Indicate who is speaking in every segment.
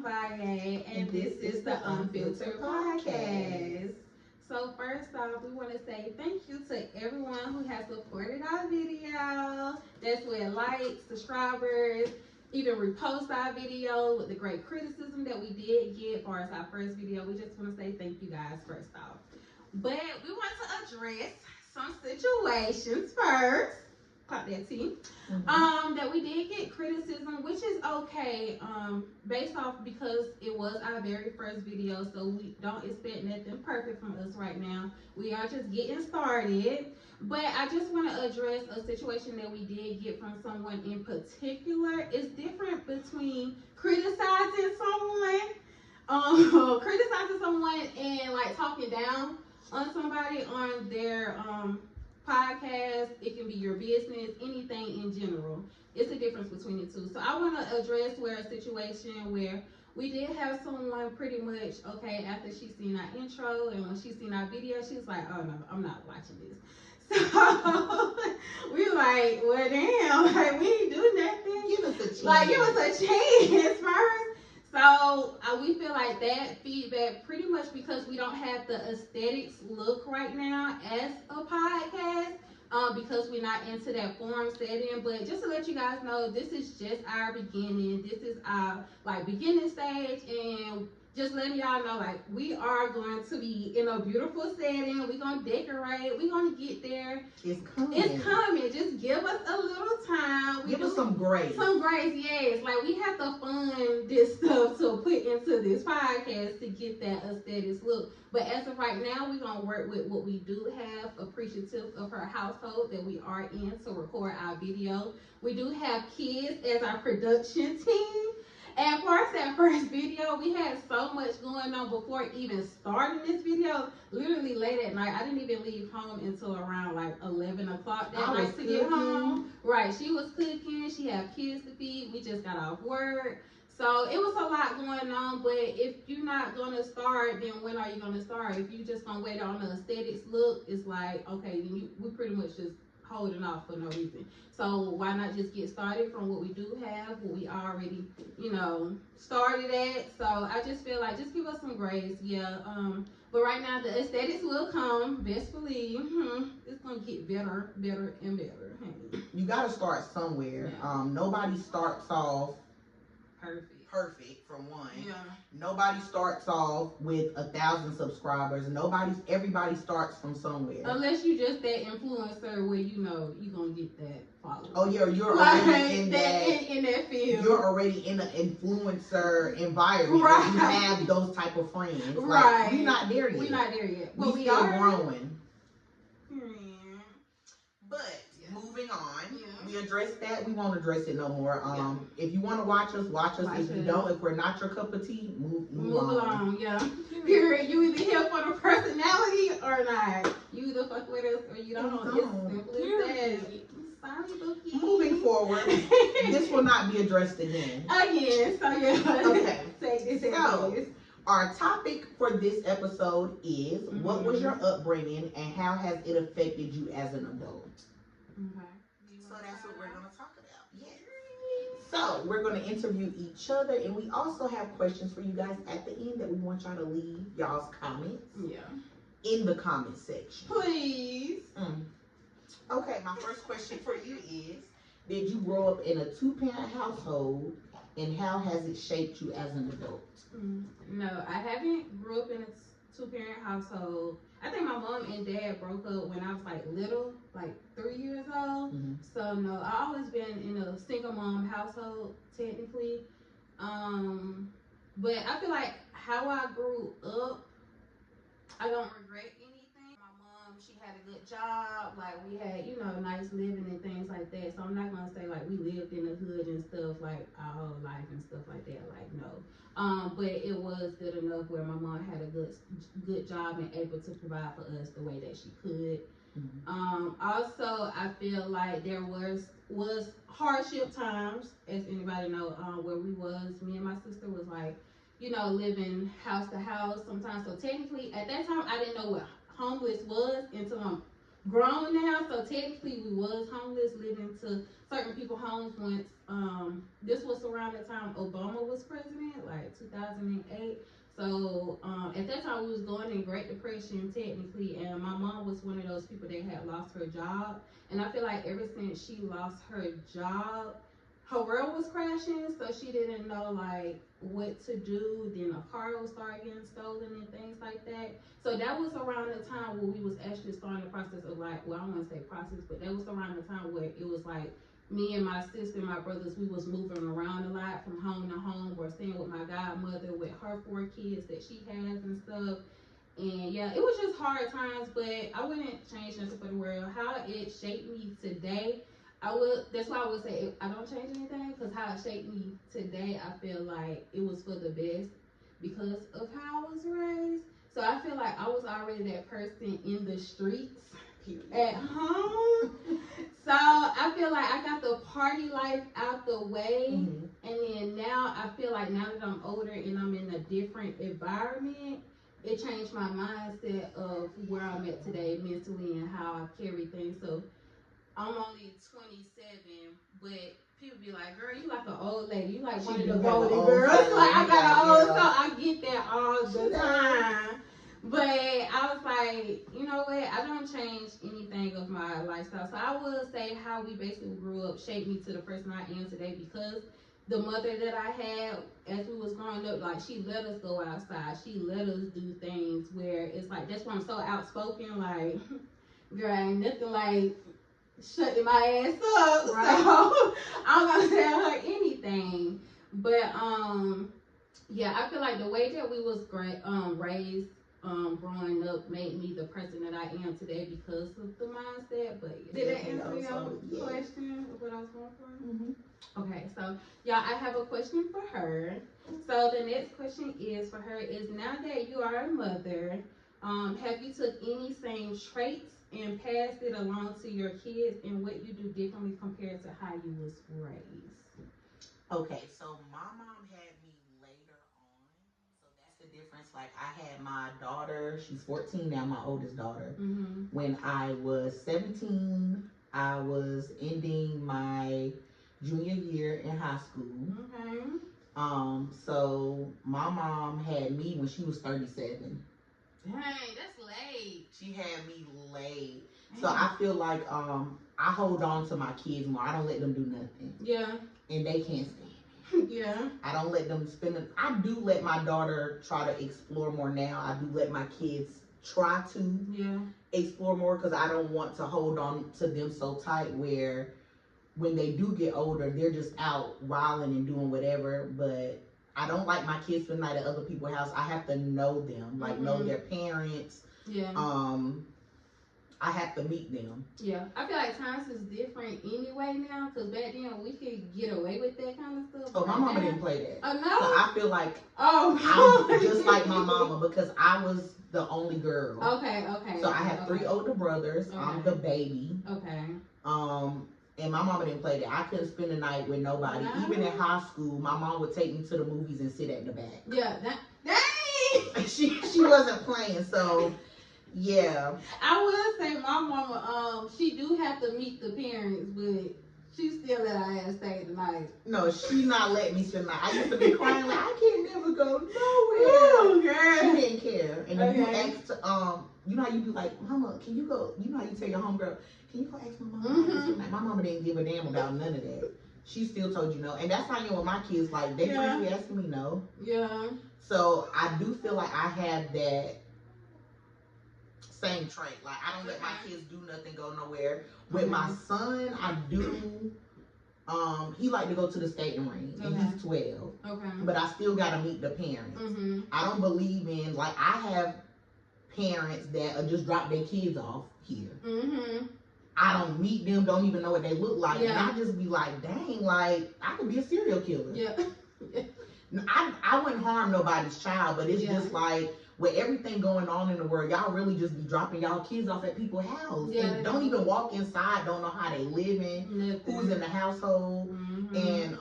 Speaker 1: Vaye, and this is the Unfiltered Podcast. So first off, we want to say thank you to everyone who has supported our video. That's with likes, subscribers, even repost our video with the great criticism that we did get for our first video. We just want to say thank you guys first off. But we want to address some situations first. Pop that tea. That we did get criticism, which is okay, based off because it was our very first video, so we don't expect nothing perfect from us right now. We are just getting started. But I just want to address a situation that we did get from someone in particular. It's different between criticizing someone and like talking down on somebody on their podcast. It can be your business, anything in general. It's a difference between the two. So I want to address a situation where we did have someone pretty much, okay, after she seen our intro and when she seen our video, she was like, oh no, I'm not watching this. So we were like, well damn, like we ain't do nothing.
Speaker 2: Give us a chance.
Speaker 1: Like give us a chance first. So we feel like that feedback pretty much because we don't have the aesthetics look right now as a podcast, because we're not into that forum setting. But just to let you guys know, this is just our beginning. This is our like beginning stage, and just letting y'all know, like, we are going to be in a beautiful setting. We're going to decorate. We're going to get there.
Speaker 2: It's coming.
Speaker 1: It's coming. Just give us a little time.
Speaker 2: Give us some grace.
Speaker 1: Some grace, yes. Like, we have to fund this stuff to put into this podcast to get that aesthetics look. But as of right now, we're going to work with what we do have, appreciative of her household that we are in to record our video. We do have kids as our production team. And for that first video, we had so much going on before even starting this video. Literally late at night. I didn't even leave home until around like 11 o'clock that night to get home. Right, she was cooking. She had kids to feed. We just got off work. So it was a lot going on. But if you're not going to start, then when are you going to start? If you just going to wait on the aesthetics look, it's like, okay, then we pretty much just holding off for no reason. So why not just get started from what we do have, what we already, started at. So I just feel like just give us some grace. Yeah. But right now the aesthetics will come. Best believe. It's gonna get better and better.
Speaker 2: You gotta start somewhere.
Speaker 1: Yeah.
Speaker 2: Nobody starts off perfect from one.
Speaker 1: Yeah.
Speaker 2: Nobody starts off with 1,000 subscribers. Everybody starts from somewhere.
Speaker 1: Unless you just that influencer where you're gonna get that following.
Speaker 2: Oh yeah, you're already
Speaker 1: in that field.
Speaker 2: You're already in the influencer environment.
Speaker 1: Right.
Speaker 2: You have those type of friends.
Speaker 1: Right.
Speaker 2: Like, we're not there yet.
Speaker 1: We're not there yet.
Speaker 2: But we are growing. But moving on. We addressed that. We won't address it no more. If you want to watch us, watch us. If you don't, if we're not your cup of tea, move
Speaker 1: along. Yeah. Period. You either here for the personality or not. You either fuck with us or you don't. It's simple as that. Sorry, Bookie.
Speaker 2: Moving forward, this will not be addressed again.
Speaker 1: So yeah.
Speaker 2: Okay.
Speaker 1: Take this
Speaker 2: so, our topic for this episode is what was your upbringing and how has it affected you as an adult?
Speaker 1: Okay.
Speaker 2: So that's what we're going to talk about. Yes. So we're going to interview each other, and we also have questions for you guys at the end that we want y'all to leave y'all's comments.
Speaker 1: Yeah.
Speaker 2: In the comment section.
Speaker 1: Please.
Speaker 2: Okay, my first question for you is, did you grow up in a 2-parent household, and how has it shaped you as an adult?
Speaker 1: No, I haven't grew up in a 2-parent household. I think my mom and dad broke up when I was like little, like 3 years old. So no, I always been in a single mom household technically. But I feel like how I grew up, I don't regret anything. My mom, she had a good job. Like we had, nice living and things like that. So I'm not gonna say like we lived in the hood and stuff like our whole life and stuff like that. Like no. But it was good enough where my mom had a good job and able to provide for us the way that she could. Also, I feel like there was hardship times, as anybody know, where me and my sister was like, living house to house sometimes. So technically, at that time, I didn't know what homeless was until grown now, so technically we was homeless, living to certain people's homes once. This was around the time Obama was president, like 2008. So at that time we was going in Great Depression technically, and my mom was one of those people that had lost her job. And I feel like ever since she lost her job, her world was crashing, so she didn't know like what to do. Then a car would start getting stolen and things like that. So that was around the time where we was actually starting the process of like, well, I don't want to say process, but that was around the time where it was like me and my sister and my brothers, we was moving around a lot from home to home. We're staying with my godmother with her 4 kids that she has and stuff. And yeah, it was just hard times, but I wouldn't change nothing for the world. How it shaped me today, that's why I would say I don't change anything, because how it shaped me today, I feel like it was for the best because of how I was raised. So I feel like I was already that person in the streets at home. So I feel like I got the party life out the way. And then now I feel like now that I'm older and I'm in a different environment, it changed my mindset of where I'm at today mentally and how I carry things. So I'm only 27, but people be like, girl, you like an old lady. You like one of the golden girls. Like, I got an old, so I get that all the time. But I was like, you know what? I don't change anything of my lifestyle. So I would say how we basically grew up shaped me to the person I am today, because the mother that I had as we was growing up, like, she let us go outside. She let us do things where it's like, that's why I'm so outspoken. Like, girl, ain't nothing like shutting my ass up. Right. So I'm gonna tell her anything. But yeah, I feel like the way that we was raised growing up made me the person that I am today because of the mindset. But did that answer your question of what I was going for? Okay, so y'all, I have a question for her. So the next question is for her is, now that you are a mother, have you took any same traits and passed it along to your kids, and what you do differently compared to how you was raised?
Speaker 2: Okay, so my mom had me later on, so that's the difference. Like, I had my daughter, she's 14 now, my oldest daughter. When I was 17, I was ending my junior year in high school. So my mom had me when she was 37.
Speaker 1: Dang, that's late.
Speaker 2: She had me late. So I feel like I hold on to my kids more. I don't let them do nothing.
Speaker 1: Yeah.
Speaker 2: And they can't stand me. Yeah. I don't let them spend it. I do let my daughter try to explore more now. I do let my kids try to explore more, because I don't want to hold on to them so tight where when they do get older, they're just out wilding and doing whatever. But I don't like my kids spending the night at other people's house. I have to know them, like know their parents. Yeah. I have to meet them.
Speaker 1: Yeah. I feel like times is different anyway now, because back then we could get away with that kind of stuff.
Speaker 2: Oh, my mama didn't play that.
Speaker 1: Oh, no?
Speaker 2: So I feel like I'm just like my mama, because I was the only girl. Okay. So I have 3 older brothers. I'm the baby. Okay. And my mama didn't play that. I couldn't spend the night with nobody. No. Even in high school, my mom would take me to the movies and sit at the back. Yeah, dang! She wasn't playing, so yeah.
Speaker 1: I will say my mama, she do have to meet the parents, but she still let her ass stay the night.
Speaker 2: No, she not letting me spend the night. I used to be crying like, I can't never go nowhere. Oh, girl. She didn't care. And if you asked, you know how you be like, Mama, can you go? You know how you tell your homegirl, can you go ask my mama? My mama didn't give a damn about none of that. She still told you no. And that's how you know with my kids, like, they freely asking me no. Yeah. So I do feel like I have that same trait. Like, I don't let my kids do nothing, go nowhere. With my son, I do. He like to go to the skating rink, and he's 12. Okay. But I still gotta meet the parents. I don't believe in, like, I have parents that just drop their kids off here. I don't meet them, don't even know what they look like, and I just be like, dang, like, I could be a serial killer. Yeah. I wouldn't harm nobody's child, but it's just like, with everything going on in the world, y'all really just be dropping y'all kids off at people's house. And don't even walk inside, don't know how they living, who's in the household. And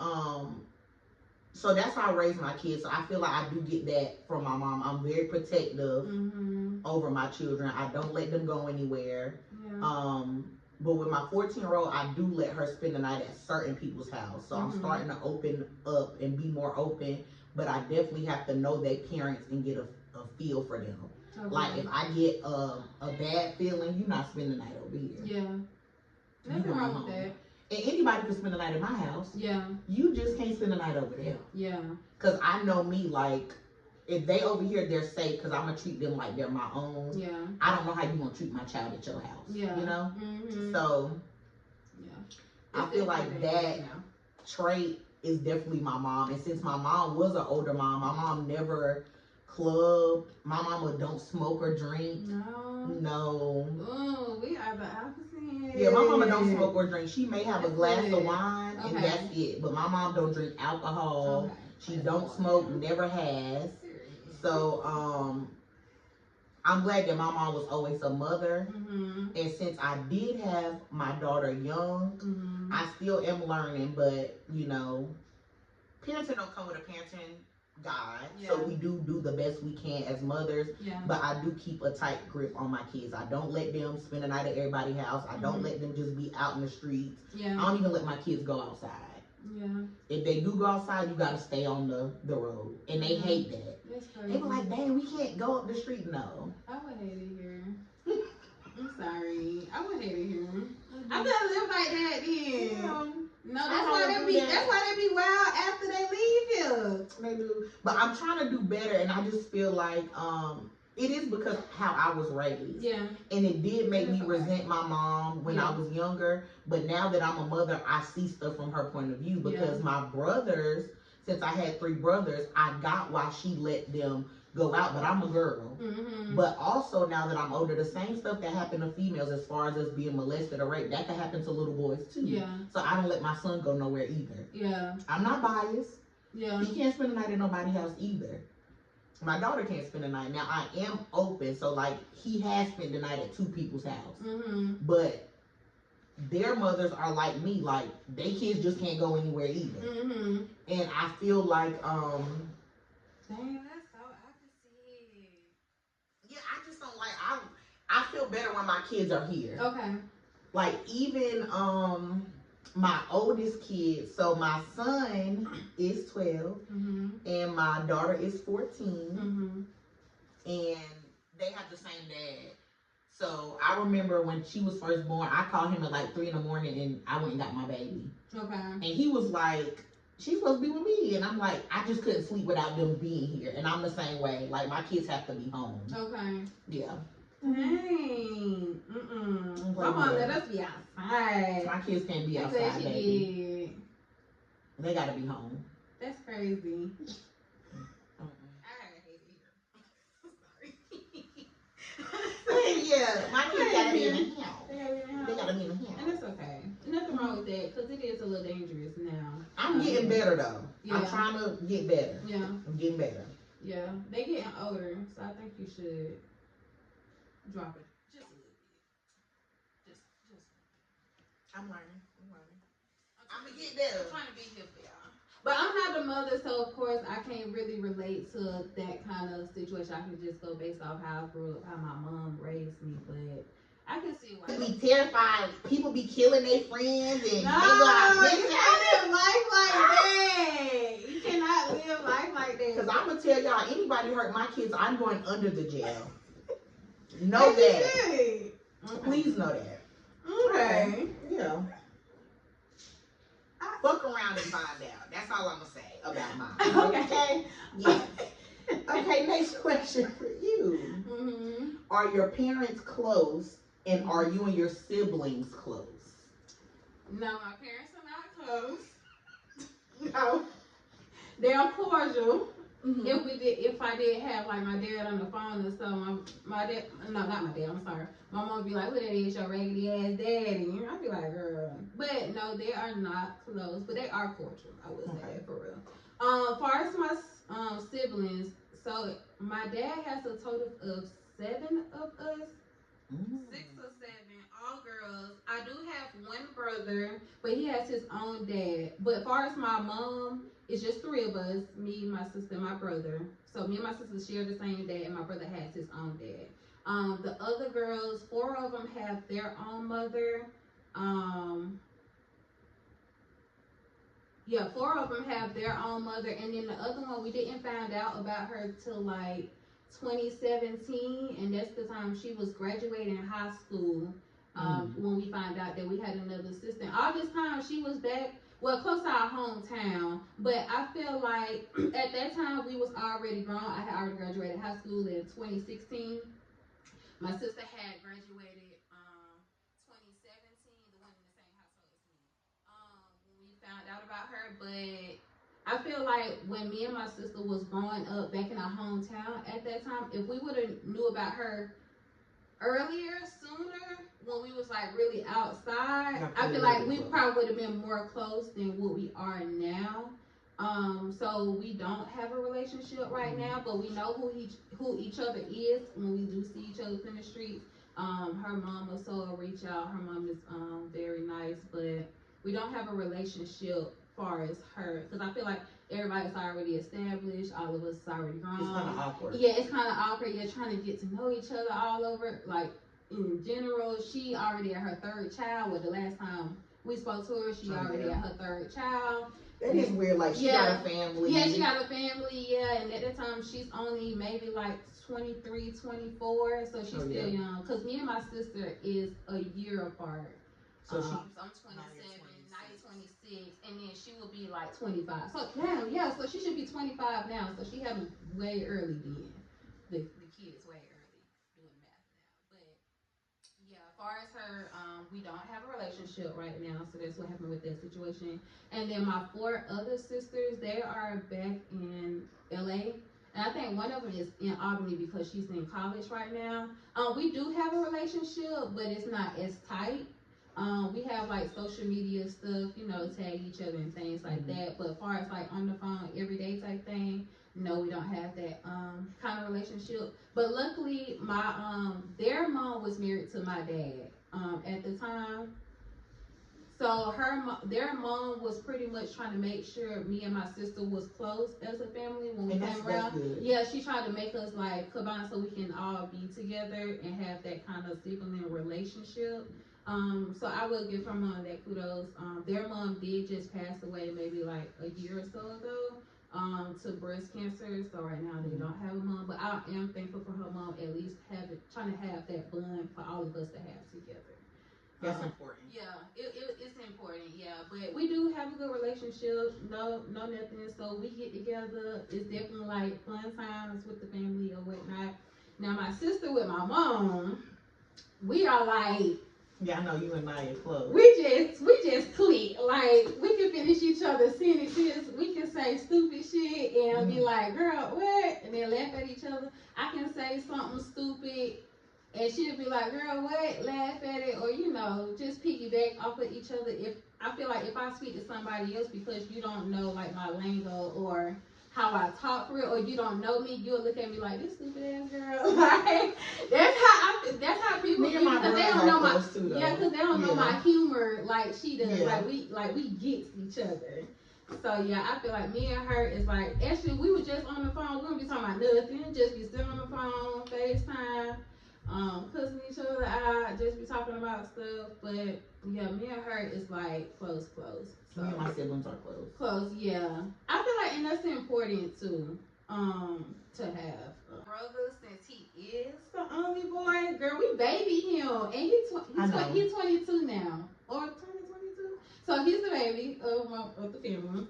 Speaker 2: So that's how I raise my kids. So I feel like I do get that from my mom. I'm very protective over my children. I don't let them go anywhere. Yeah. But with my 14-year-old, I do let her spend the night at certain people's house. So I'm starting to open up and be more open. But I definitely have to know their parents and get a feel for them. Okay. Like if I get a bad feeling, you're not spending the night over here.
Speaker 1: Yeah. Nothing wrong with that.
Speaker 2: And anybody can spend the night at my house.
Speaker 1: Yeah.
Speaker 2: You just can't spend the night over there.
Speaker 1: Yeah.
Speaker 2: Because I know me, like, if they over here, they're safe because I'm going to treat them like they're my own. Yeah. I don't know how you going to treat my child at your house. Yeah. You know? So, yeah. I feel like that trait is definitely my mom. And since my mom was an older mom, my mom never clubbed. My mama don't smoke or drink. No. Oh,
Speaker 1: we are the opposite.
Speaker 2: Yeah, my mama don't smoke or drink. She may have a glass of wine and that's it. But my mom don't drink alcohol. Okay. She don't smoke, never has. So, I'm glad that my mom was always a mother. And since I did have my daughter young, I still am learning. But, you know, parenting don't come with a parenting guide. Yeah. So we do the best we can as mothers. Yeah. But I do keep a tight grip on my kids. I don't let them spend the night at everybody's house. I don't let them just be out in the streets. Yeah. I don't even let my kids go outside. Yeah. If they do go outside, you gotta stay on the road. And they hate that. They were like, dang, we can't go up the street. No.
Speaker 1: I would hate it here. I'm sorry. I would hate it here. I gotta live like that then. Yeah. No, that's why they be wild after they leave here.
Speaker 2: They do. But I'm trying to do better, and I just feel like it is because how I was raised. Yeah. And it did make me resent my mom when I was younger. But now that I'm a mother, I see stuff from her point of view because my brothers, since I had 3 brothers, I got why she let them go out, but I'm a girl. But also now that I'm older, the same stuff that happened to females as far as us being molested or raped, that can happen to little boys too. Yeah. So I don't let my son go nowhere either. Yeah. I'm not biased. Yeah. He can't spend the night at nobody's house either. My daughter can't spend the night. Now I am open, so like he has spent the night at 2 people's house. But their mothers are like me, like they kids just can't go anywhere either. And I feel like
Speaker 1: dang, that's so opposite.
Speaker 2: Yeah, I just don't like. I feel better when my kids are here. Okay. Like even my oldest kid. So my son is 12, and my daughter is 14, and they have the same dad. So I remember when she was first born, I called him at like 3 in the morning, and I went and got my baby. Okay. And he was like, she's supposed to be with me. And I'm like, I just couldn't sleep without them being here. And I'm the same way. Like, my kids have to be home. Okay. Yeah.
Speaker 1: Dang. My mom let us be outside.
Speaker 2: My kids can't be outside, baby. They gotta be home.
Speaker 1: That's crazy.
Speaker 2: Yeah, my kids gotta be in the house. They gotta be in the house.
Speaker 1: And that's okay. Nothing wrong with that, because it is a little dangerous now.
Speaker 2: I'm getting better, though. Yeah. I'm trying to get better. Yeah. I'm getting better.
Speaker 1: Yeah. They getting older, so I think you should drop it just a little bit. Just.
Speaker 2: I'm learning. I'm going to get better.
Speaker 1: I'm trying to be here for y'all. But I'm not the mother, so of course I can't really relate to that kind of situation. I can just go based off how I grew up, how my mom raised me, but I can see why.
Speaker 2: Be terrified. People be killing their friends and
Speaker 1: no, you can't live life like that. You cannot live life like that.
Speaker 2: Because I'm gonna tell y'all, anybody hurt my kids, I'm going under the jail. Know that. Okay. Please know that.
Speaker 1: Okay.
Speaker 2: Yeah. Fuck around and find out. That's all I'm gonna say about mine. Okay. Yeah. Okay. Next question for you. Are your parents close? And are you and your siblings close?
Speaker 1: No, my parents are not close. No. They are cordial. If I did have like my dad on the phone or something, my dad, no, not my dad, I'm sorry. My mom would be like, who that is, your raggedy ass daddy? I'd be like, girl. But no, they are not close, but they are cordial, I would say, for real. As far as my siblings, so my dad has a total of 7 of us. 6 or 7, all girls. I do have one brother brother, but he has his own dad. But as far as my mom, it's just 3 of us, me, my sister, and my brother. So me and my sister share the same dad, and my brother has his own dad. The other girls, 4 of them have their own mother. 4 of them have their own mother, and then the other one, we didn't find out about her till like 2017, and that's the time she was graduating high school. When we found out that we had another sister. All this time she was back, well, close to our hometown, but I feel like at that time we was already grown. I had already graduated high school in 2016. My sister had graduated 2017, the one in the same household as me. When we found out about her, but I feel like when me and my sister was growing up back in our hometown at that time, if we would have knew about her earlier, sooner, when we was like really outside, I feel like we probably would have been more close than what we are now. So we don't have a relationship right now, but we know who each other is when we do see each other in the street. Her mom or so will reach out. Her mom is very nice, but we don't have a relationship far as her, because I feel like everybody's already established, all of us is already grown.
Speaker 2: It's kind of awkward.
Speaker 1: Yeah, it's kind of awkward. You're trying to get to know each other all over. Like, in general, she already at her 3rd child. Well, the last time we spoke to her, she already at her 3rd child.
Speaker 2: That is weird. Like, she got a family.
Speaker 1: Yeah, she got a family, yeah. And at that time, she's only maybe like 23, 24. So she's still young. Because me and my sister is a year apart. So I'm 27, now you're 26, and then she will be like 25. So now, so she should be 25 now. So she had them way early then. The kids way early doing math now. But yeah, as far as her, we don't have a relationship right now. So that's what happened with that situation. And then my 4 other sisters, they are back in LA. And I think one of them is in Albany because she's in college right now. We do have a relationship, but it's not as tight. We have like social media stuff, tag each other and things like that. But as far as like on the phone, everyday type thing, no, we don't have that kind of relationship. But luckily, my their mom was married to my dad at the time. So their mom was pretty much trying to make sure me and my sister was close as a family when we came around. Good. Yeah, she tried to make us like combine so we can all be together and have that kind of sibling relationship. So I will give her mom that kudos. Their mom did just pass away maybe like a year or so ago to breast cancer. So right now they don't have a mom, but I am thankful for her mom at least trying to have that bond for all of us to have together.
Speaker 2: That's important.
Speaker 1: Yeah, it's important. Yeah, but we do have a good relationship. No nothing. So we get together. It's definitely like fun times with the family or whatnot. Now my sister with my mom, we are like.
Speaker 2: Yeah, I know you and I are close.
Speaker 1: We just click. Like, we can finish each other's sentences. We can say stupid shit and be like, girl, what? And then laugh at each other. I can say something stupid and she'll be like, girl, what? Laugh at it. Or, just piggyback off of each other. If I feel like if I speak to somebody else because you don't know, like, my lingo or how I talk for it, or you don't know me, you'll look at me like, this stupid ass girl. Like, that's how people
Speaker 2: me and my
Speaker 1: because they don't know my
Speaker 2: too,
Speaker 1: because they don't know my humor like she does. Like we get each other. So yeah, I feel like me and her is like, actually we were just on the phone, we don't be talking about nothing, just be sitting on the phone, FaceTime, cussing each other out, just be talking about stuff. But yeah, me and her is like close. So,
Speaker 2: me and my siblings are close.
Speaker 1: Close, yeah. I feel like, and that's important too, to have a brother since he is the only boy. Girl, we baby him, and he's 22 now, or 22. So he's the baby of the family,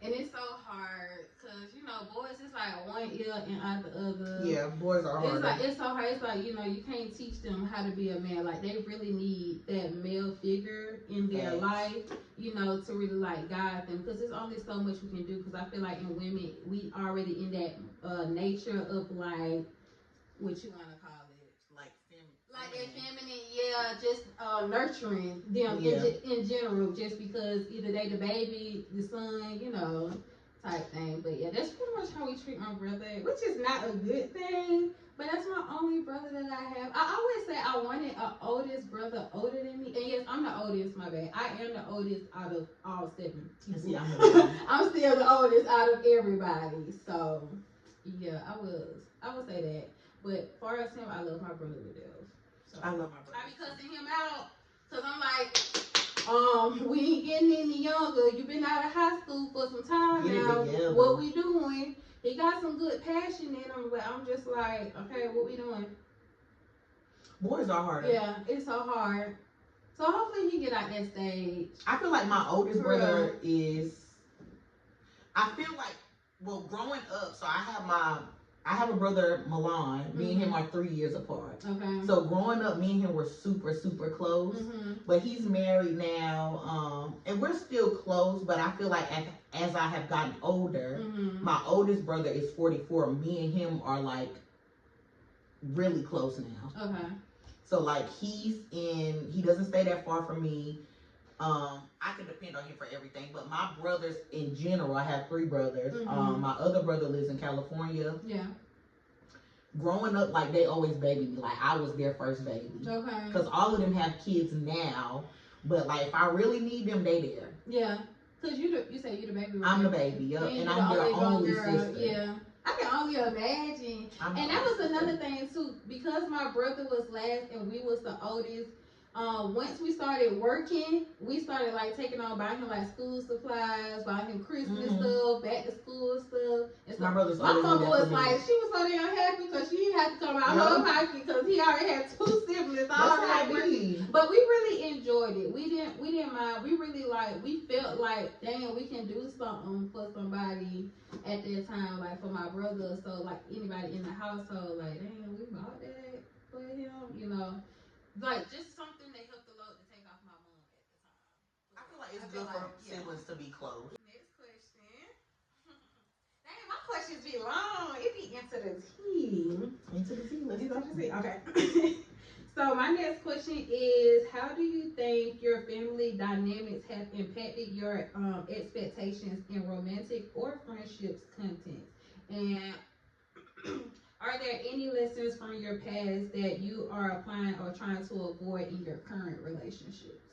Speaker 1: and it's so hard because boys it's like one ear and out the other.
Speaker 2: Yeah, boys are hard.
Speaker 1: It's so hard. It's like you can't teach them how to be a man. Like they really need that male figure in their life, to really like guide them. Because there's only so much we can do. Because I feel like in women we already in that nature of like what you want to call it, like that feminine, yeah, just nurturing them in general. Just because either they the baby, the son, type thing. But yeah, that's pretty much how we treat my brother, which is not a good thing, but that's my only brother that I have. I always say I wanted an oldest brother older than me, and yes, I'm the oldest, my bad. I am the oldest out of all 7 people.
Speaker 2: See, I'm
Speaker 1: still the oldest out of everybody. So, yeah, I would say that. But far as him, I love my brother with death. So,
Speaker 2: I love my brother.
Speaker 1: I be cussing him out because I'm like, we ain't getting any younger. You been out of high school for some time now. What we doing? He got some good passion in him, but I'm just like, okay, what we doing?
Speaker 2: Boys are harder.
Speaker 1: Yeah, it's so hard. So hopefully he get out that stage.
Speaker 2: I feel like my oldest brother is. I feel like, well, growing up, so I have a brother, Milan. Me and him are 3 years apart. Okay. So growing up, me and him were super, super close. But he's married now, and we're still close. But I feel like as I have gotten older, my oldest brother is 44. Me and him are like really close now. Okay. So like he doesn't stay that far from me. I can depend on him for everything. But my brothers in general, I have 3 brothers. My other brother lives in California. Yeah. Growing up, like they always babied me. Like I was their first baby. Okay. Because all of them have kids now. But like if I really need them, they there. Yeah. Because you say you the baby. Right? I'm the baby. Yep. And I'm their only sister. Yeah. I can only imagine. And that was another thing too, because my brother was last and we was the oldest. Once we started working, we started like taking on buying him like school supplies, buying him Christmas stuff, back to school stuff. And my brother's
Speaker 1: my mama was like, she was so damn happy because she didn't have to come out her pocket because he already had 2 siblings. But we really enjoyed it. We didn't mind. We really we felt like, dang, we can do something for somebody at that time, like for my brother. So like anybody in the household, like, dang, we bought that for him, you know. Like, just something that helped the load to take off my mom at the time.
Speaker 2: I feel like it's good for siblings to be close.
Speaker 1: Next question. Dang, my questions be long. It be into the tea.
Speaker 2: Into the tea. Let's go.
Speaker 1: Okay. So my next question is, how do you think your family dynamics have impacted your expectations in romantic or friendships content? And are there any lessons from your past that you are applying or trying to avoid in your current relationships?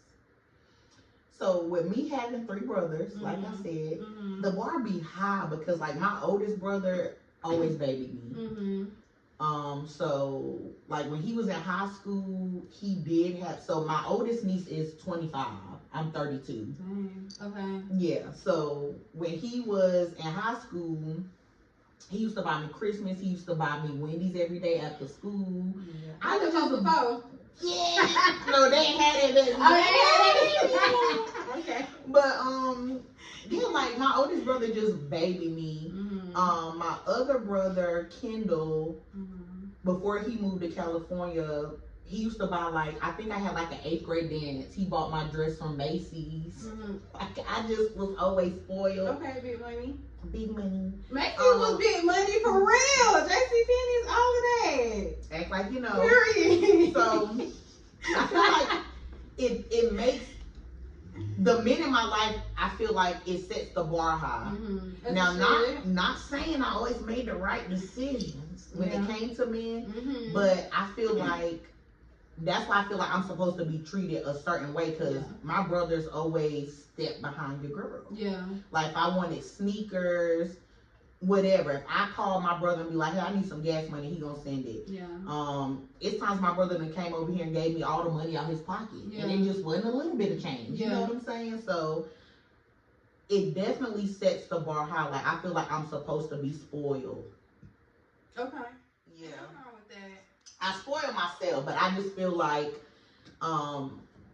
Speaker 2: So with me having 3 brothers, like I said, the bar be high because like my oldest brother always babied me. So like when he was in high school, he did have. So my oldest niece is 25. I'm 32. Okay. Yeah. So when he was in high school, he used to buy me Christmas. He used to buy me Wendy's every day after school. Yeah.
Speaker 1: I was just before.
Speaker 2: Yeah. No, they ain't had that. Okay. But yeah, like my oldest brother just babied me. My other brother, Kendall, before he moved to California, he used to buy like, I think I had like an 8th grade dance. He bought my dress from Macy's. Like I just was always spoiled.
Speaker 1: Okay, big money.
Speaker 2: Big money.
Speaker 1: Macy's was big money for real. JCPenney's, all of that.
Speaker 2: Act like you know.
Speaker 1: Period.
Speaker 2: So I feel like it makes the men in my life, I feel like it sets the bar high. Now, not saying I always made the right decisions when it came to men, but I feel like that's why I feel like I'm supposed to be treated a certain way because my brothers always step behind your girl. Yeah. Like if I wanted sneakers, whatever. If I call my brother and be like, hey, I need some gas money, he gonna send it. Yeah. It's times my brother then came over here and gave me all the money out his pocket. Yeah. And it just wasn't a little bit of change. You know what I'm saying? So it definitely sets the bar high. Like I feel like I'm supposed to be spoiled.
Speaker 1: Okay.
Speaker 2: Yeah.
Speaker 1: What's wrong with that?
Speaker 2: I spoil myself, but I just feel like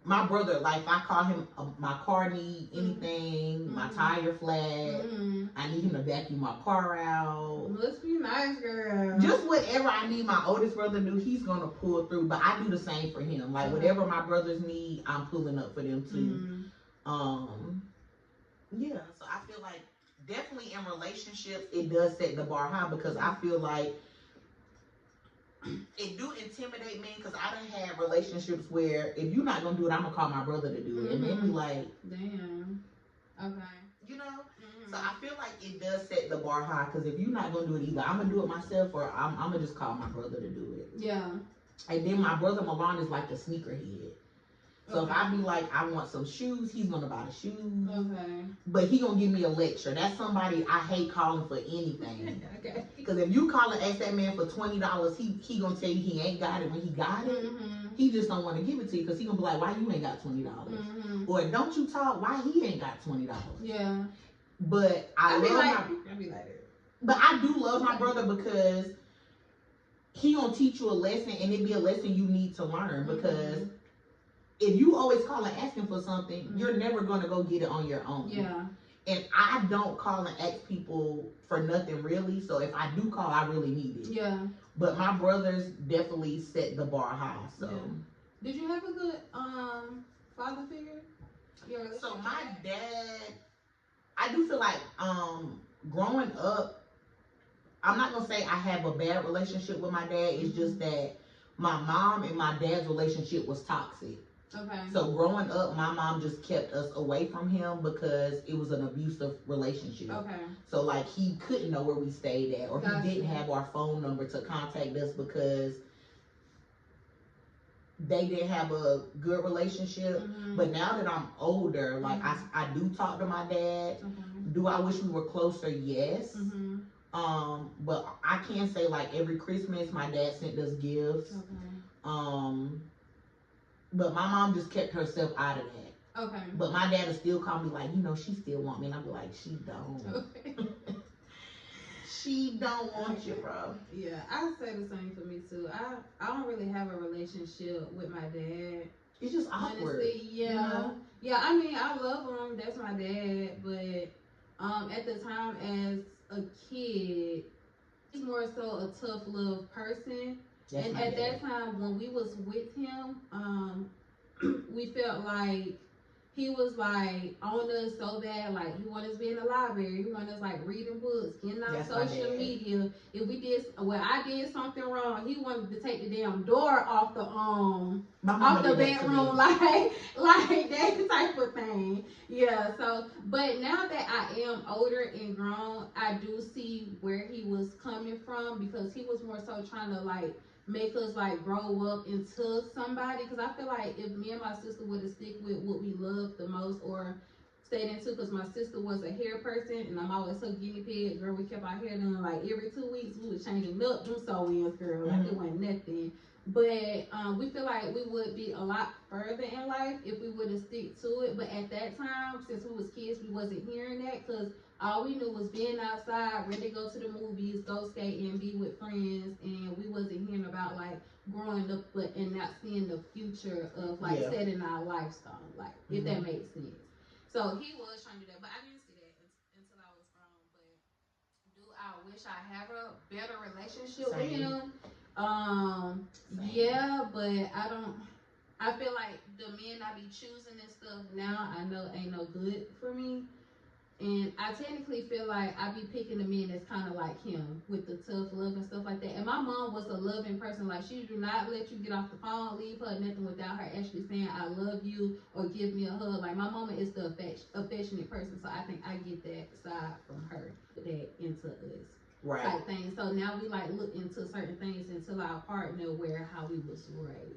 Speaker 2: my brother, like if I call him my car need anything, my tire flat, I need him to vacuum my car out.
Speaker 1: Let's be nice, girl.
Speaker 2: Just whatever I need my oldest brother to do, he's gonna pull through. But I do the same for him. Like whatever my brothers need, I'm pulling up for them too. Yeah. So I feel like definitely in relationships, it does set the bar high because I feel like it do intimidate me because I done had relationships where if you're not gonna do it, I'm gonna call my brother to do it, and then be like,
Speaker 1: damn, okay,
Speaker 2: you know. So I feel like it does set the bar high because if you're not gonna do it either, I'm gonna do it myself or I'm gonna just call my brother to do it. Yeah. And then my brother Milan is like the sneakerhead. So if I be like, I want some shoes, he's gonna buy the shoes.
Speaker 1: Okay.
Speaker 2: But he gonna give me a lecture. That's somebody I hate calling for anything.
Speaker 1: Okay.
Speaker 2: Because if you call and ask that man for $20, he gonna tell you he ain't got it when he got it. He just don't want to give it to you because he gonna be like, why you ain't got $20? Or don't you talk? Why he ain't got $20?
Speaker 1: Yeah.
Speaker 2: But I be like that. But I do love my brother because he gonna teach you a lesson, and it be a lesson you need to learn. Because if you always call and asking for something, you're never gonna go get it on your own.
Speaker 1: Yeah.
Speaker 2: And I don't call and ask people for nothing really. So if I do call, I really need it.
Speaker 1: Yeah.
Speaker 2: But my brothers definitely set the bar high. So.
Speaker 1: Yeah. Did you have a good father figure?
Speaker 2: So my dad, I do feel like growing up, I'm not gonna say I have a bad relationship with my dad. It's just that my mom and my dad's relationship was toxic.
Speaker 1: Okay.
Speaker 2: So growing up, my mom just kept us away from him because it was an abusive relationship.
Speaker 1: Okay.
Speaker 2: So like he couldn't know where we stayed at, or he didn't have our phone number to contact us because they didn't have a good relationship. But now that I'm older, like I do talk to my dad. Do I wish we were closer? Yes. But I can't say like every Christmas my dad sent us gifts. But my mom just kept herself out of that.
Speaker 1: Okay.
Speaker 2: But my dad will still call me like, she still want me, and I'll be like, she don't. Okay. She don't want you, bro.
Speaker 1: Yeah, I say the same for me too. I don't really have a relationship with my dad.
Speaker 2: It's just awkward.
Speaker 1: Honestly, yeah. You know? Yeah, I mean, I love him. That's my dad. But at the time as a kid, he's more so a tough love person.
Speaker 2: That's
Speaker 1: and at that time when we was with him, we felt like he was like on us so bad. Like he wanted us to be in the library, he wanted us like reading books, getting on social media. If we did, I did something wrong, he wanted to take the damn door off the bedroom, like that type of thing. Yeah. So, but now that I am older and grown, I do see where he was coming from, because he was more so trying to like make us like grow up into somebody. Because I feel like if me and my sister would have stick with what we love the most, or stayed into, because my sister was a hair person and I'm always her guinea pig, girl. We kept our hair done like every 2 weeks. We was changing up them sew-ins, girl. Like it wasn't nothing. But we feel like we would be a lot further in life if we would have stick to it. But at that time, since we was kids, we wasn't hearing that, because all we knew was being outside, ready to go to the movies, go skating, be with friends, and we wasn't hearing about like growing up, but and not seeing the future of like setting our lifestyle, like if that makes sense. So he was trying to do that, but I didn't see that until I was grown. But do I wish I had a better relationship with him? Yeah, but I feel like the men I be choosing and stuff now, I know ain't no good for me. And I technically feel like I be picking the men that's kind of like him, with the tough love and stuff like that. And my mom was a loving person. Like, she do not let you get off the phone, leave her, nothing, without her actually saying, I love you, or give me a hug. Like, my mama is the affectionate person. So I think I get that side from her, that into us.
Speaker 2: Right.
Speaker 1: Type thing. So now we like look into certain things until our partner, where how we was raised.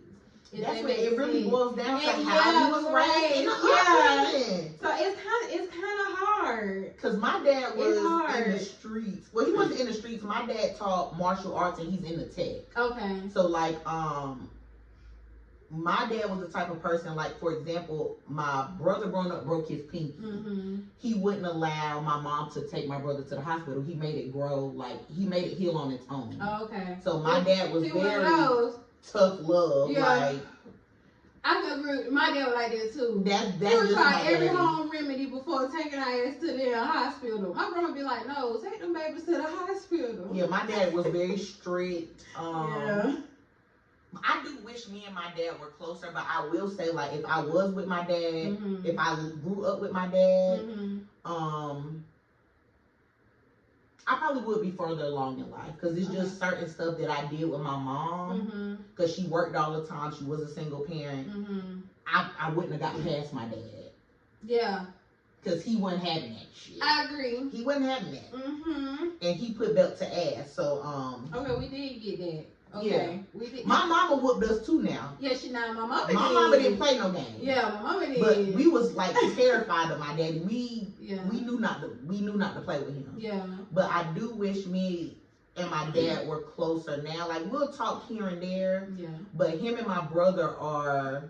Speaker 2: That's what it really boils down to, how you was raised in the upbringing.
Speaker 1: So it's kind of hard.
Speaker 2: Cause my dad was in the streets. Well, he wasn't in the streets. My dad taught martial arts, and he's in the tech.
Speaker 1: Okay.
Speaker 2: So like, my dad was the type of person, like, for example, my brother growing up broke his pinky. He wouldn't allow my mom to take my brother to the hospital. He made it grow, like, he made it heal on its own.
Speaker 1: Oh, okay.
Speaker 2: So my dad was very tough love. Yeah. Like,
Speaker 1: I can agree. My dad was like that too.
Speaker 2: That's
Speaker 1: he would try every home remedy before taking our ass to the hospital. My grandma be like, no, take them babies to the hospital.
Speaker 2: Yeah, my dad was very strict. I do wish me and my dad were closer, but I will say, like, if I was with my dad, if I grew up with my dad, I probably would be further along in life, because it's just certain stuff that I did with my mom, because she worked all the time. She was a single parent. I wouldn't have gotten past my dad.
Speaker 1: Yeah.
Speaker 2: Because he wasn't having that shit.
Speaker 1: I agree.
Speaker 2: He wasn't having that. And he put belt to ass. So,
Speaker 1: okay, we did get that. Okay. Yeah.
Speaker 2: My mama whooped us too now.
Speaker 1: Yeah, my mama did.
Speaker 2: My mama didn't play no games.
Speaker 1: Yeah, my mama did.
Speaker 2: But we was like terrified of my daddy. We knew not to play with him.
Speaker 1: Yeah.
Speaker 2: But I do wish me and my dad were closer now. Like, we'll talk here and there.
Speaker 1: Yeah.
Speaker 2: But him and my brother are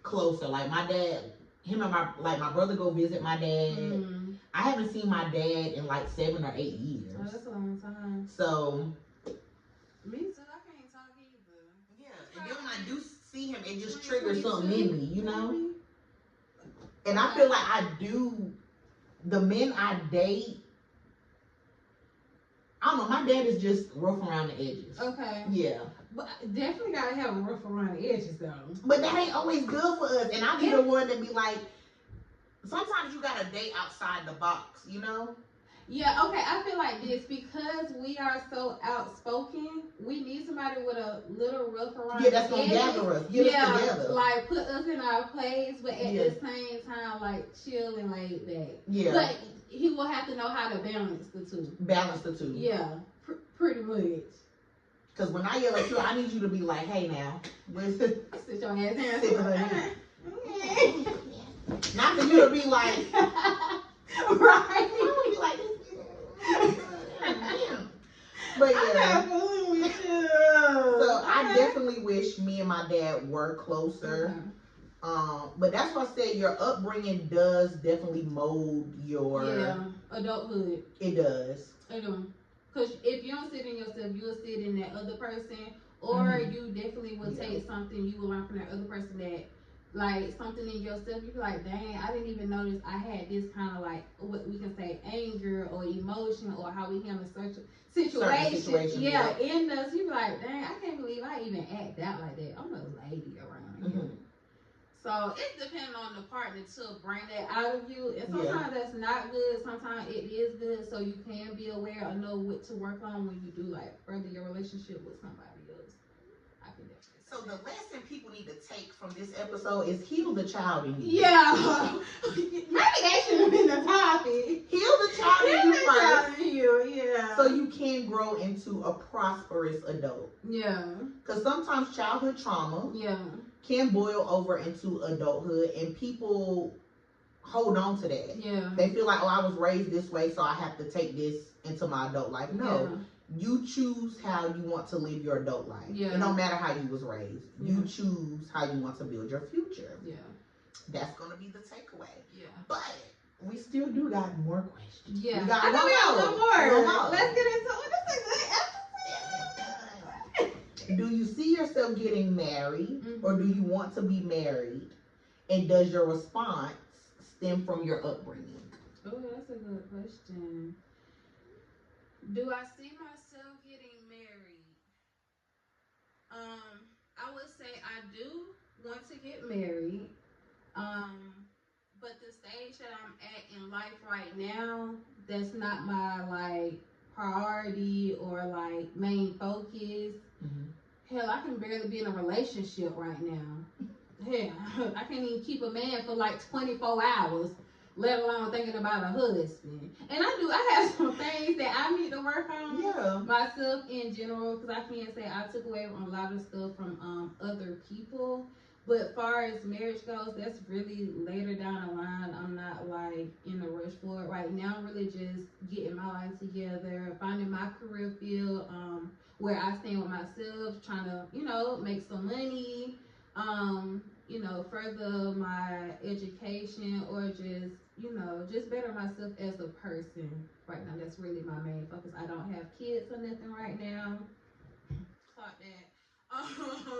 Speaker 2: closer. Like, my dad, my brother go visit my dad. Mm. I haven't seen my dad in like 7 or 8 years.
Speaker 1: Oh, that's a long time.
Speaker 2: So.
Speaker 1: Me too. I can't talk either.
Speaker 2: Yeah. And then when I do see him, it just triggers something in me, you know? And I feel like the men I date, I don't know, my dad is just rough around the edges.
Speaker 1: Okay.
Speaker 2: Yeah.
Speaker 1: But definitely gotta have a rough around the edges though.
Speaker 2: But that ain't always good for us. And I be the one that be like, sometimes you gotta date outside the box, you know?
Speaker 1: Yeah, okay, I feel like this, because we are so outspoken, we need somebody with a little rough around.
Speaker 2: Yeah, that's gonna gather us, get us together.
Speaker 1: Like put us in our place, but at the same time, like chill and laid back.
Speaker 2: Yeah.
Speaker 1: But he will have to know how to balance the two. Yeah, pretty much.
Speaker 2: Because when I yell at you, I need you to be like, hey now.
Speaker 1: Sit your ass down. Sit
Speaker 2: down. Not for you to be like,
Speaker 1: right.
Speaker 2: I would be like this. But yeah. So I definitely wish me and my dad were closer. But that's why I said your upbringing does definitely mold your
Speaker 1: adulthood.
Speaker 2: It does.
Speaker 1: It do. Because if you don't sit in yourself, you'll sit in that other person, or you definitely will take something you will learn from that other person that, like, something in yourself, you be like, dang, I didn't even notice I had this kind of, like, what we can say, anger or emotion, or how we handle certain situations. Yeah, in us, you be like, dang, I can't believe I even act out like that. I'm a lady around here. So it depends on the partner to bring that out of you. And sometimes that's not good. Sometimes it is good. So you can be aware or know what to work on when you do, like, further your relationship with somebody else. I can definitely.
Speaker 2: So the lesson people need to take from this episode is heal the child in you.
Speaker 1: Yeah. Maybe that should have been the topic.
Speaker 2: Heal the child in you first.
Speaker 1: Yeah.
Speaker 2: So you can grow into a prosperous adult.
Speaker 1: Yeah.
Speaker 2: Because sometimes childhood trauma can boil over into adulthood, and people hold on to that.
Speaker 1: Yeah.
Speaker 2: They feel like, oh, I was raised this way, so I have to take this into my adult life. No. You choose how you want to live your adult life. It don't matter how you was raised. You choose how you want to build your future.
Speaker 1: Yeah.
Speaker 2: That's going to be the takeaway.
Speaker 1: Yeah.
Speaker 2: But we still do got more questions.
Speaker 1: Yeah.
Speaker 2: We got
Speaker 1: one more. Let's get into it. This is a good episode.
Speaker 2: Do you see yourself getting married, or do you want to be married? And does your response stem from your upbringing?
Speaker 1: Oh, that's a good question. Do I see myself getting married? I would say I do want to get married. But the stage that I'm at in life right now, that's not my, like, priority or, like, main focus. Hell, I can barely be in a relationship right now. Hell, I can't even keep a man for like 24 hours, let alone thinking about a husband. And I have some things that I need to work on myself in general, because I can't say I took away a lot of stuff from other people. But as far as marriage goes, that's really later down the line. I'm not, like, in a rush for it right now. I'm really just getting my life together, finding my career field, where I stand with myself, trying to, make some money, further my education, or just better myself as a person right now. That's really my main focus. I don't have kids or nothing right now. Clock that.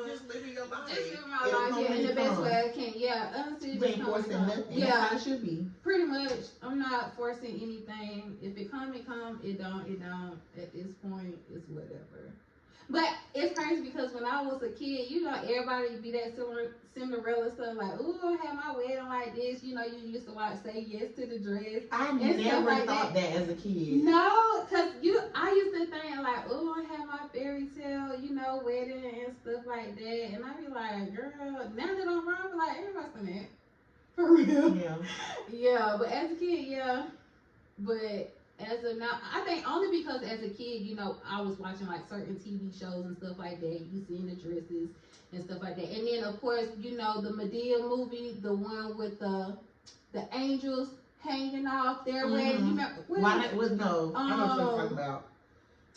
Speaker 2: Just living your life.
Speaker 1: Just living my life, in the best way I can. Yeah, honestly,
Speaker 2: you ain't forcing nothing.
Speaker 1: Yeah,
Speaker 2: that's how it should be.
Speaker 1: Pretty much, I'm not forcing anything. If it come, it come. It don't. At this point, it's whatever. But it's crazy because when I was a kid, everybody be that Cinderella stuff, like, ooh, I had my wedding like this. You used to watch Say Yes to the Dress.
Speaker 2: I never thought that as a kid.
Speaker 1: No, because I used to think, like, ooh, I had my fairy tale, wedding and stuff like that. And I be like, girl, now that I'm wrong, I be like, everybody's done that. For real.
Speaker 2: Yeah.
Speaker 1: Yeah, but as a kid, yeah. But as of now, I think only because as a kid, you know, I was watching like certain TV shows and stuff like that. You seen the dresses and stuff like that. And then of course, you know, the Medea movie, the one with the angels hanging off their way. You remember?
Speaker 2: No, I know what you're talking about.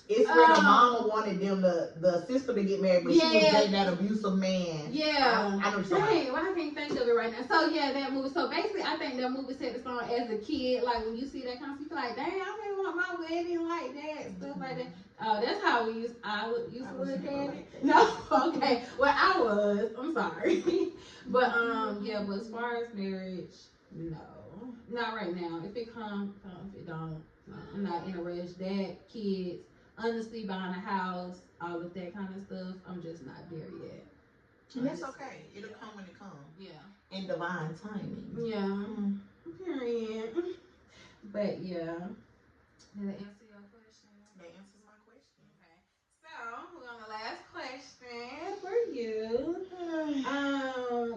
Speaker 2: It's where the mama wanted them, the sister to get married, but she was dating that abusive man.
Speaker 1: Yeah.
Speaker 2: I know what you're talking about.
Speaker 1: Well, I can't think of it right now. So yeah, that movie. So basically, I think that movie set the tone as a kid. Like when you see that kind of stuff, you feel like, dang, I really want my wedding like that, stuff like that. That's how we used. I used to look at it. No, okay. Well, I was. I'm sorry, but yeah. But as far as marriage, no, not right now. If it comes, if it don't, I'm not in a rush. That kids. Honestly, buying a house, all of that kind of stuff, I'm just not there yet.
Speaker 2: And that's okay. It'll come when it comes.
Speaker 1: Yeah.
Speaker 2: In divine timing.
Speaker 1: Yeah. Period. But yeah. Did that answer your question?
Speaker 2: That answers my question.
Speaker 1: Okay. So we're on the last question for you.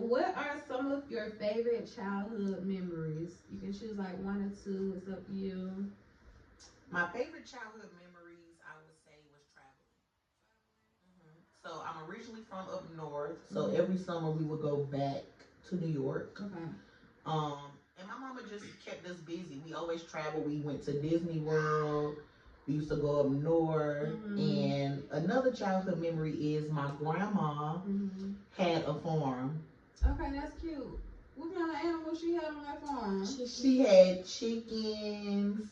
Speaker 1: What are some of your favorite childhood memories? You can choose like one or two. It's up to you.
Speaker 2: My favorite childhood memories, I would say, was traveling. So I'm originally from up north. So every summer we would go back to New York.
Speaker 1: Okay.
Speaker 2: And my mama just kept us busy. We always traveled. We went to Disney World. We used to go up north. And another childhood memory is my grandma had a farm.
Speaker 1: Okay, that's cute. What kind of animals she had on that farm?
Speaker 2: She had chickens.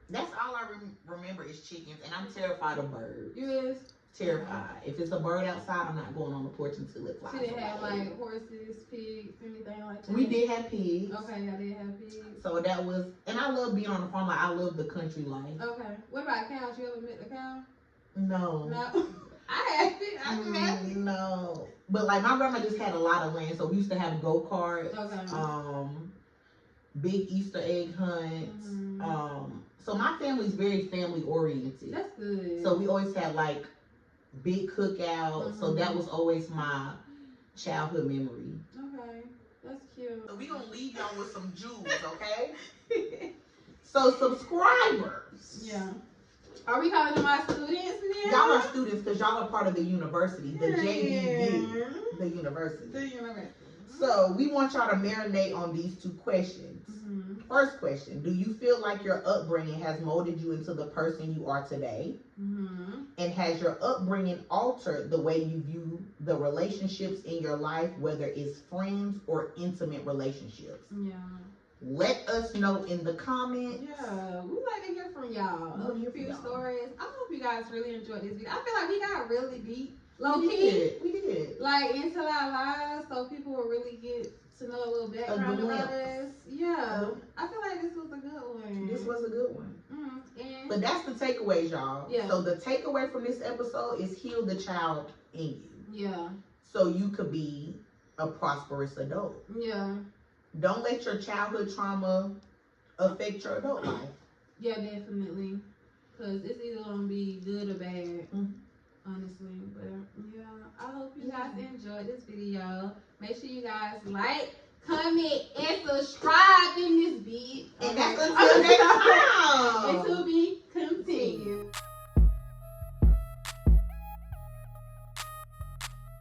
Speaker 2: That's all I remember is chickens, and I'm terrified of birds.
Speaker 1: Yes.
Speaker 2: Terrified. If it's a bird outside, I'm not going on the porch until it flies.
Speaker 1: She didn't have like horses, pigs, anything like that?
Speaker 2: We did have pigs.
Speaker 1: Okay, I did have pigs.
Speaker 2: So that was, and I love being on the farm. Like, I love the country life.
Speaker 1: Okay. What about cows? You ever met a cow?
Speaker 2: No.
Speaker 1: No. I haven't.
Speaker 2: No. But like my grandma just had a lot of land, so we used to have go-karts.
Speaker 1: Okay.
Speaker 2: Big Easter egg hunts. So my family's very family oriented.
Speaker 1: That's good.
Speaker 2: So we always had like big cookouts. So that was always my childhood memory.
Speaker 1: Okay. That's cute.
Speaker 2: So we gonna leave y'all with some jewels, okay? So subscribers.
Speaker 1: Yeah. Are we calling them our students then?
Speaker 2: Y'all are students because y'all are part of the university, the JVU, the university. So we want y'all to marinate on these two questions. First question, do you feel like your upbringing has molded you into the person you are today? And has your upbringing altered the way you view the relationships in your life, whether it's friends or intimate relationships?
Speaker 1: Yeah.
Speaker 2: Let us know in the comments.
Speaker 1: Yeah, we like to hear from y'all. A few stories. I hope you guys really enjoyed this video. I feel like we got really deep. Low-key.
Speaker 2: We did.
Speaker 1: Like, into our lives, so people will really get to know a little background about us. Yeah. I feel like this was a good one.
Speaker 2: This was a good one. But that's the takeaways, y'all.
Speaker 1: Yeah.
Speaker 2: So the takeaway from this episode is heal the child in you.
Speaker 1: Yeah.
Speaker 2: So you could be a prosperous adult.
Speaker 1: Yeah.
Speaker 2: Don't let your childhood trauma affect your adult life.
Speaker 1: Yeah, definitely. Because it's either going to be good or bad, honestly. But, yeah, I hope you guys enjoyed this video. Make sure you guys like, comment, and subscribe in this video.
Speaker 2: And that's until next time.